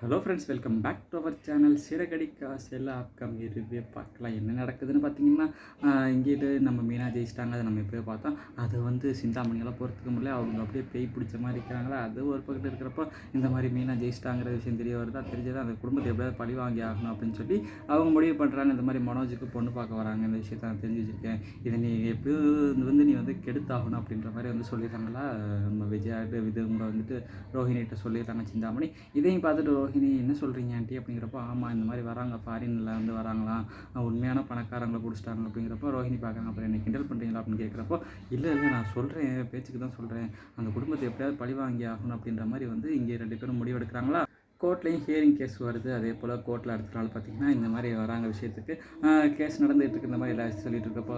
Hello friends, welcome back to our channel. சிறகடி காசில் upcoming review பார்க்கலாம். என்ன நடக்குதுன்னு பார்த்தீங்கன்னா, இங்கேட்டு நம்ம மீனா ஜெயிச்சிட்டாங்க. அதை நம்ம எப்போயோ பார்த்தோம். அது வந்து சிந்தாமணியெல்லாம் பொறுத்துக்க முடியல. அவங்க அப்படியே பேய் பிடிச்ச மாதிரி இருக்கிறாங்களா. அது ஒரு பக்கத்தில் இருக்கிறப்போ இந்த மாதிரி மீனா ஜெயிச்சிட்டாங்கிற விஷயம் தெரிய வருதா. தெரிஞ்சது அந்த குடும்பத்தை எப்படியாவது பழி வாங்கி ஆகணும் அப்படின்னு சொல்லி அவங்க முடிவு பண்ணுறாங்க. இந்த மாதிரி மனோஜுக்கு பொண்ணு பார்க்க வராங்க. இந்த விஷயத்தை நான் தெரிஞ்சு வச்சுருக்கேன். இதை நீ எப்படியும் நீ வந்து கெடுத்தாகணும் அப்படின்ற மாதிரி வந்து சொல்லிடுறாங்களா. நம்ம விஜயாட்டு இவங்க வந்துட்டு ரோஹிணிகிட்ட சொல்லிடுறாங்க சிந்தாமணி. இதையும் பார்த்துட்டு ரோஹிணி, என்ன சொல்கிறீங்க ஆண்டி அப்படிங்கிறப்போ, ஆமாம் இந்த மாதிரி வராங்க, ஃபாரினில் வந்து வராங்களாம், உண்மையான பணக்காரங்களை பிடிச்சிட்டாங்க அப்படிங்கிறப்போ ரோஹிணி பார்க்குறாங்க. அப்புறம் என்ன கிண்டல் பண்ணுறீங்களா அப்படின்னு கேட்குறப்போ, இல்லை நான் சொல்கிறேன், பேச்சுக்கு தான் சொல்கிறேன், அந்த குடும்பத்தை எப்படியாவது பழி வாங்கி ஆகணும் அப்படின்ற மாதிரி வந்து இங்கே 2 பேரும் முடிவெடுக்கிறாங்களா. கோர்ட்லேயும் ஹியரிங் கேஸ் வருது. அதே போல் கோர்ட்டில் அடுத்த நாள் பார்த்திங்கன்னா இந்த மாதிரி வராங்க விஷயத்துக்கு. கேஸ் நடந்துகிட்டு இருக்கு. இந்த மாதிரி எல்லா சொல்லிட்டு இருக்கப்போ,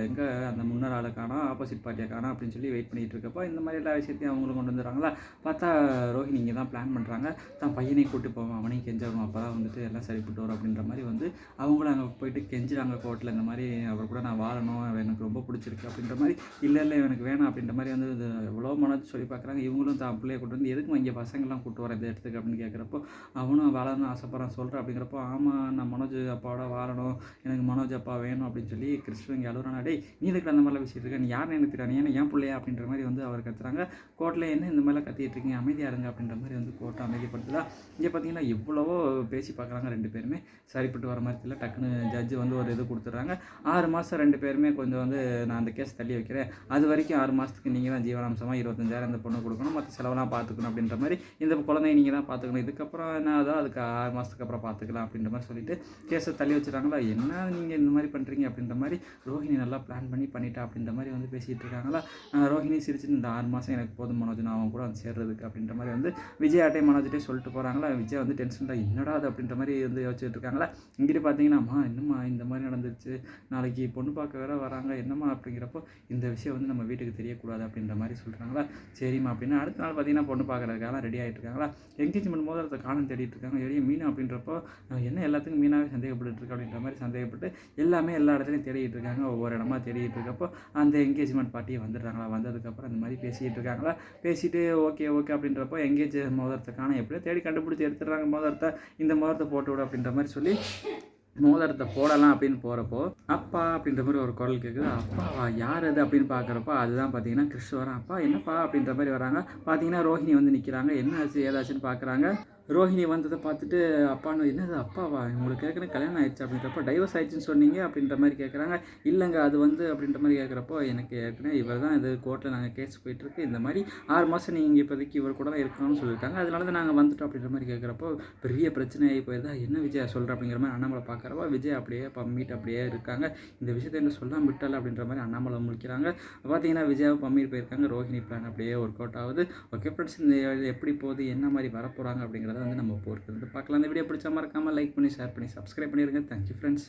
எங்கே அந்த முன்னர் ஆளை காணோம், ஆப்போசிட் பார்ட்டியை காணோம் அப்படின்னு சொல்லி வெயிட் பண்ணிகிட்டு இருக்கப்போ, இந்த மாதிரி எல்லா விஷயத்தையும் அவங்களும் கொண்டு வந்துடுறாங்களா. பார்த்தா ரோஹிணி இங்கே தான் பிளான் பண்ணுறாங்க, தான் பையனையும் கூப்பிட்டு போவோம், அவனையும் கெஞ்சணும், அப்போ தான் வந்துட்டு எல்லாம் சரிப்பட்டு வரும் அப்படின்ற மாதிரி வந்து அவங்களும் அங்கே போயிட்டு கெஞ்சுறாங்க கோர்ட்டில். இந்த மாதிரி அவர் கூட நான் வாழணும், எனக்கு ரொம்ப பிடிச்சிருக்கு அப்படின்ற மாதிரி. இல்லை எனக்கு வேணாம் அப்படின்ற மாதிரி வந்து இது எவ்வளோ மனது சொல்லி பார்க்குறாங்க. இவங்களும் தான் பிள்ளையை கூட்டு வந்து எதுக்கு இங்கே பசங்கள்லாம் கூப்பிட்டு வர இந்த இடத்துக்கு அப்படின்னு கேட்குறப்போ, அவனும் வாழணும்னு ஆசைப்பட்றான் சொல்கிறேன் அப்படிங்கிறப்போ, ஆமாம் நான் மனோஜ் அப்பாவோட வாழணும், எனக்கு மனோஜ் அப்பா வேணும் அப்படின்னு சொல்லி கிறிஸ்துவ இங்கே அழுகுறானா. டேய், நீ இதுக்கு அந்த மாதிரிலாம் விஷயம் இருக்கா, நீ யாருன்னு எனக்கு தெரியாது, ஏன்னா ஏன் பிள்ளையா அப்படின்ற மாதிரி வந்து அவர் கத்துறாங்க. கோர்ட்டில் என்ன இந்த மாதிரிலாம் கத்திட்டு இருக்கீங்க, அமைதியாக இருங்க அப்படின்ற மாதிரி வந்து கோர்ட்டை அமைதிப்படுத்துதா. இங்கே பார்த்தீங்கன்னா எவ்வளவோ பேசி பார்க்குறாங்க 2 பேருமே, சரிப்பட்டு வர மாதிரி இல்லை. டக்குன்னு ஜட்ஜு வந்து ஒரு இது கொடுத்துட்றாங்க. 6 மாதம் 2 பேருமே கொஞ்சம் வந்து நான் அந்த கேஸ் தள்ளி வைக்கிறேன், அது வரைக்கும் 6 மாதத்துக்கு நீங்கள் தான் ஜீவனாம்சமாக 25,000 இந்த பொண்ணு கொடுக்கணும், மற்ற செலவெல்லாம் பார்த்துக்கணும் அப்படின்ற மாதிரி, இந்த குழந்தைய நீங்கள் தான் பார்த்துக்கணும், இதுக்கப்புறம் என்ன அதோ அதுக்கு 6 மாதத்துக்கு அப்புறம் பார்த்துக்கலாம் அப்படின்ற மாதிரி சொல்லிட்டு கேஸை தள்ளி வச்சுட்டாங்களா. என்ன நீங்கள் இந்த மாதிரி பண்ணுறீங்க அப்படின்ற மாதிரி ரோஹிணி நல்லா பிளான் பண்ணிட்டா அப்படின்ற மாதிரி வந்து பேசிகிட்டு இருக்காங்களா. ரோஹிணி சிரிச்சுட்டு, இந்த 6 மாதம் எனக்கு போதும் மனோஜ், நான் அவன் கூட வந்து சேர்றதுக்கு அப்படின்ற மாதிரி வந்து விஜயாட்டே மனோஜிட்டே சொல்லிட்டு போகிறாங்களா. விஜய் வந்து டென்ஷனில் என்னடா அது அப்படின்ற மாதிரி வந்து யோசிச்சுட்டு இருக்காங்களா. இங்கிட்டு பார்த்தீங்கன்னா, அம்மா என்னம்மா இந்த மாதிரி நடந்துச்சு, நாளைக்கு பொண்ணு பார்க்க வேற வராங்க என்னம்மா அப்படிங்கிறப்போ, இந்த விஷயம் வந்து நம்ம வீட்டுக்கு தெரியக்கூடாது அப்படின்ற மாதிரி சொல்கிறாங்களா. சரிம்மா அப்படின்னு அடுத்த நாள் பார்த்தீங்கன்னா பொண்ணு பார்க்குறதுக்காக ரெடி ஆகிட்டு இருக்காங்களா. என்கேஜ்மெண்ட் மோதிரத்தை காலம் தேடிட்டு இருக்காங்க. எளிய மீனா அப்படின்றப்போ, என்ன எல்லாத்துக்கும் மீனாவே சந்தேகப்பட்டு இருக்கு அப்படின்ற மாதிரி சந்தேகப்பட்டு எல்லாமே எல்லா இடத்துலையும் தேடிட்டு இருக்காங்க. ஒவ்வொரு இடமா தேடிட்டு இருக்கப்போ அந்த என்கேஜ்மெண்ட் பார்ட்டியை வந்துடுறாங்களா. வந்ததுக்கப்புறம் அந்த மாதிரி பேசிகிட்டு இருக்காங்களா. பேசிட்டு ஓகே அப்படின்றப்போ என்கேஜ் மோதிரத்தை காண எப்படியோ தேடி கண்டுபிடிச்சி எடுத்துடுறாங்க மோதிரத்தை. இந்த மோதிரத்தை போட்டு விடு அப்படின்ற மாதிரி சொல்லி மோதிரத்தை போடலாம் அப்படின்னு போகிறப்போ, அப்பா அப்படின்ற மாதிரி ஒரு குரல் கேட்குது. அப்பாவா, யார் அது அப்படின்னு பார்க்குறப்போ, அதுதான் பார்த்தீங்கன்னா கிறிஸ் வரான். அப்பா என்னப்பா அப்படின்ற மாதிரி வராங்க. பார்த்தீங்கன்னா ரோஹிணி வந்து நிற்கிறாங்க. என்ன ஆச்சு ஏதாச்சுன்னு பார்க்குறாங்க. ரோஹிணி வந்ததை பார்த்துட்டு, அப்பான்னு, என்னது அப்பாவா, உங்களுக்கு ஏற்கனவே கல்யாணம் ஆயிடுச்சு அப்படின்றப்போ, டைவர்ஸ் ஆயிடுச்சுன்னு சொன்னீங்க அப்படின்ற மாதிரி கேட்குறாங்க. இல்லைங்க அது வந்து அப்படின்ற மாதிரி கேட்குறப்போ, எனக்கு ஏற்கனவே இவர் தான் இது கோர்ட்டில் நாங்கள் கேஸ் போயிட்டுருக்கு, இந்த மாதிரி 6 மாதம் நீங்கள் இப்போதைக்கு இவர் கூட தான் இருக்கணும்னு சொல்லியிருக்காங்க, அதனால தான் நாங்கள் வந்துட்டோம் அப்படின்ற மாதிரி கேட்குறப்போ, பெரிய பிரச்சனையாகி போயிருந்தா. என்ன விஜய் சொல்கிற அப்படிங்கிற மாதிரி அண்ணாமலை பார்க்குறப்போ, விஜய் அப்படியே பம்மிட்டு அப்படியே இருக்காங்க. இந்த விஷயத்தை என்ன சொல்லாமல் விட்டால அப்படின்ற மாதிரி அண்ணாமலை முடிக்கிறாங்க. பார்த்தீங்கன்னா விஜயாவை பம்மிட்டு போயிருக்காங்க. ரோஹிணி பிளான் அப்படியே ஒர்க் அவுட் ஆகுது. ஓகே ஃப்ரெண்ட்ஸ், இந்த எப்படி போகுது, என்ன மாதிரி வரப்போகிறாங்க அப்படிங்கிறத வந்து நம்ம பொறுத்து பார்க்கலாம். இந்த வீடியோ பிடிச்சா மறக்காமல் லைக் பண்ணி, ஷேர் பண்ணி, சப்ஸ்கிரைப் பண்ணிடுங்க. Thank you friends.